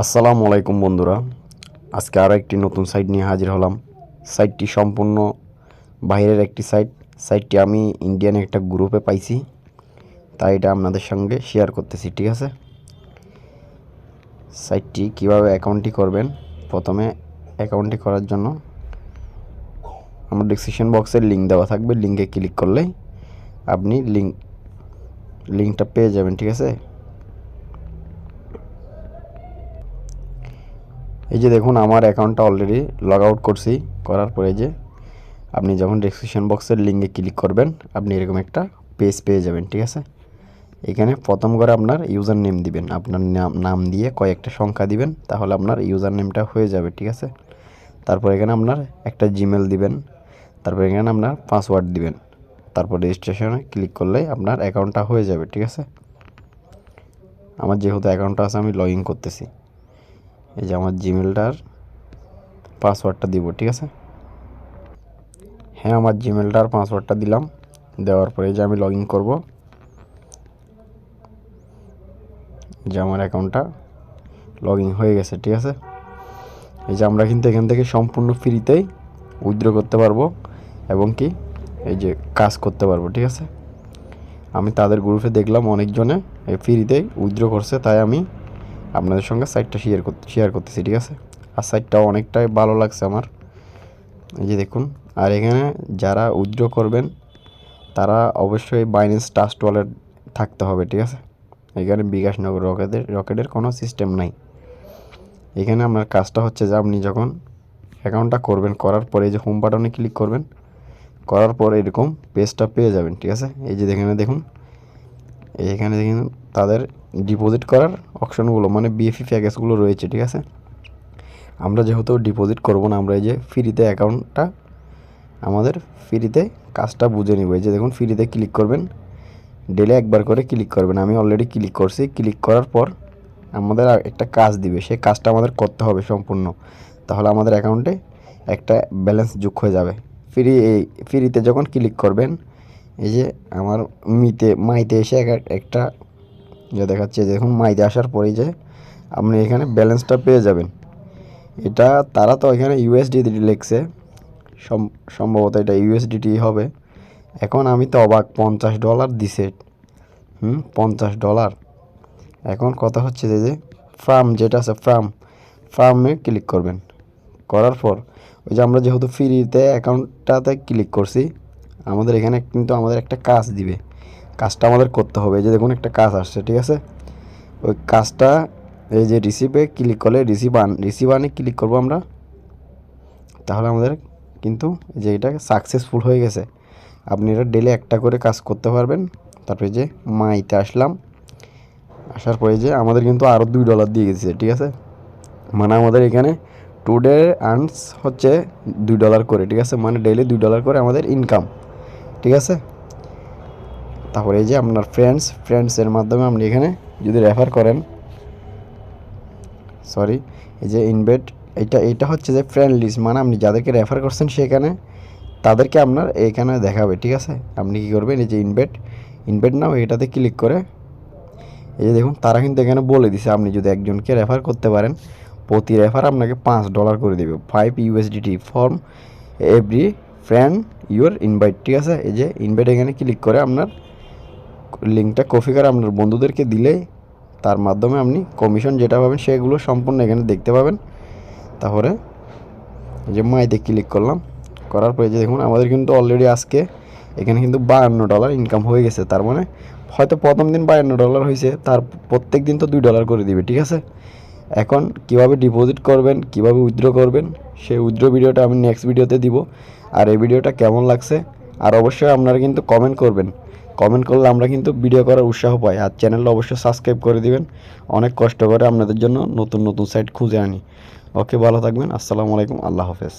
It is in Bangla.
আসসালামু আলাইকুম বন্ধুরা, আজকে আরও একটি নতুন সাইট নিয়ে হাজির হলাম। সাইটটি সম্পূর্ণ বাইরের একটি সাইটটি আমি ইন্ডিয়ান একটা গ্রুপে পাইছি, তাই এটা আপনাদের সঙ্গে শেয়ার করতেছি। ঠিক আছে, সাইটটি কিভাবে অ্যাকাউন্টটি করবেন। প্রথমে অ্যাকাউন্টটি করার জন্য আমার ডেসক্রিপশন বক্সের লিঙ্ক দেওয়া থাকবে, লিঙ্কে ক্লিক করলেই আপনি লিঙ্কটা পেয়ে যাবেন। ঠিক আছে, এই যে দেখুন আমার অ্যাকাউন্টটা অলরেডি লগ আউট করছি। করার পরে যে আপনি যখন ডেসক্রিপশন বক্সের লিঙ্কে ক্লিক করবেন আপনি এরকম একটা পেজ পেয়ে যাবেন। ঠিক আছে, এখানে প্রথম করে আপনার ইউজার নেম দিবেন, আপনার নাম দিয়ে কয়েকটা সংখ্যা দিবেন, তাহলে আপনার ইউজার নেমটা হয়ে যাবে। ঠিক আছে, তারপর এখানে আপনার একটা জিমেল দিবেন, তারপর এখানে আপনার পাসওয়ার্ড দিবেন, তারপর রেজিস্ট্রেশনে ক্লিক করলেই আপনার অ্যাকাউন্টটা হয়ে যাবে। ঠিক আছে, আমার যেহেতু অ্যাকাউন্টটা আছে আমি লগ ইন করতেছি। এই যে আমার জিমেলটার পাসওয়ার্ডটা দিব। ঠিক আছে, হ্যাঁ আমার জিমেলটার পাসওয়ার্ডটা দিলাম। দেওয়ার পরে যে আমি লগ ইন করবো, যে আমার অ্যাকাউন্টটা লগ ইন হয়ে গেছে। ঠিক আছে, এই যে আমরা কিন্তু এখান থেকে সম্পূর্ণ ফ্রিতেই উইথড্র করতে পারবো এবং কি এই যে কাজ করতে পারবো। ঠিক আছে, আমি তাদের গ্রুপে দেখলাম অনেকজনে এই ফ্রিতেই উইথড্র করছে, তাই আমি আপনাদের সঙ্গে সাইটটা শেয়ার করতেছি। ঠিক আছে, আর সাইটটাও অনেকটাই ভালো লাগছে আমার। এই যে দেখুন, আর এখানে যারা উইথড্র করবেন তারা অবশ্যই বাইন্যান্স ট্রাস্ট ওয়ালেট থাকতে হবে। ঠিক আছে, এখানে বিকাশ নগর রকেটের কোনো সিস্টেম নাই। এখানে আপনার কাজটা হচ্ছে যে আপনি যখন অ্যাকাউন্টটা করবেন, করার পরে এই যে হোম বাটনে ক্লিক করবেন, করার পর এরকম পেজটা পেয়ে যাবেন। ঠিক আছে, এই যে দেখুন এখানে দেখুন তাদের ডিপোজিট করার অপশনগুলো মানে বিএফি প্যাকেজগুলো রয়েছে। ঠিক আছে, আমরা যেহেতু ডিপোজিট করব না, আমরা এই যে ফ্রিতে অ্যাকাউন্টটা আমাদের ফ্রিতে কাজটা বুঝে নিব। এই যে দেখুন ফ্রিতে ক্লিক করবেন, ডেলে একবার করে ক্লিক করবেন। আমি অলরেডি ক্লিক করছি। ক্লিক করার পর আমাদের একটা কাজ দিবে, সেই কাজটা আমাদের করতে হবে সম্পূর্ণ, তাহলে আমাদের অ্যাকাউন্টে একটা ব্যালেন্স যোগ হয়ে যাবে। ফ্রিতে যখন ক্লিক করবেন, এই যে আমার মাইতে এসে একটা ইয়ে দেখাচ্ছে। দেখুন মাইতে আসার পরে যে আপনি এখানে ব্যালেন্সটা পেয়ে যাবেন। এটা তারা তো এখানে ইউএসডিটি লিখছে, সম্ভবত এটা ইউএসডিটি হবে। এখন আমি তো অবাক, $50 দিছে। $50। এখন কথা হচ্ছে যে ফার্ম যেটা আছে ফার্মে ক্লিক করবেন। করার পর ওই যে আমরা যেহেতু ফ্রিতে অ্যাকাউন্টটাতে ক্লিক করছি, আমাদের এখানে কিন্তু আমাদের একটা কাজ দিবে, কাজটা আমাদের করতে হবে। এই যে দেখুন একটা কাজ আসছে। ঠিক আছে, ওই কাজটা এই যে রিসিভে ক্লিক করলে রিসিভ আনে ক্লিক করবো আমরা, তাহলে আমাদের কিন্তু যে এটা সাকসেসফুল হয়ে গেছে। আপনি এটা ডেলি একটা করে কাজ করতে পারবেন। তারপরে যে মাইতে আসার পরে যে আমাদের কিন্তু আরও $2 দিয়ে গেছে। ঠিক আছে, মানে আমাদের এখানে টুডে আর্নস হচ্ছে $2 করে। ঠিক আছে, মানে ডেইলি $2 করে আমাদের ইনকাম। ঠিক আছে, তারপরে এই যে আপনার ফ্রেন্ডসের মাধ্যমে আপনি এখানে যদি রেফার করেন, এই যে এইটা হচ্ছে যে ফ্রেন্ড লিস্ট, মানে আপনি যাদেরকে রেফার করছেন সেখানে তাদেরকে আপনার এখানে দেখাবে। ঠিক আছে, আপনি কী করবেন, এই যে ইনভেট নাও এটাতে ক্লিক করে এই যে দেখুন তারা কিন্তু এখানে বলে দিছে আপনি যদি একজনকে রেফার করতে পারেন প্রতি রেফার আপনাকে $5 করে দেবে, $5 for every friend your invite. ঠিক আছে, এই যে ইনভাইট এখানে ক্লিক করে আপনার লিঙ্কটা কপি করে আপনার বন্ধুদেরকে দিলে তার মাধ্যমে আপনি কমিশন যেটা পাবেন সেগুলো সম্পূর্ণ এখানে দেখতে পাবেন। তারপরে এই যে মাইতে ক্লিক করলাম, করার পরে যে দেখুন আমাদের কিন্তু অলরেডি আজকে এখানে কিন্তু $52 ইনকাম হয়ে গেছে। তার মানে হয়তো প্রথম দিন $52 হয়েছে, তার প্রত্যেক দিন তো $2 করে দিবে। ঠিক আছে, এখন কিভাবে ডিপোজিট করবেন, কিভাবে উইথড্র করবেন, সেই উইথড্র ভিডিওটা আমি নেক্সট ভিডিওতে দিব। আর এই ভিডিওটা কেমন লাগছে আর অবশ্যই আপনারা কিন্তু কমেন্ট করবেন। কমেন্ট করলে আমরা কিন্তু ভিডিও করার উৎসাহ পাই। আর চ্যানেলটা অবশ্যই সাবস্ক্রাইব করে দিবেন, অনেক কষ্ট করে আপনাদের জন্য নতুন সাইট খুঁজে আনি। ওকে, ভালো থাকবেন। আসসালামু আলাইকুম, আল্লাহ হাফেজ।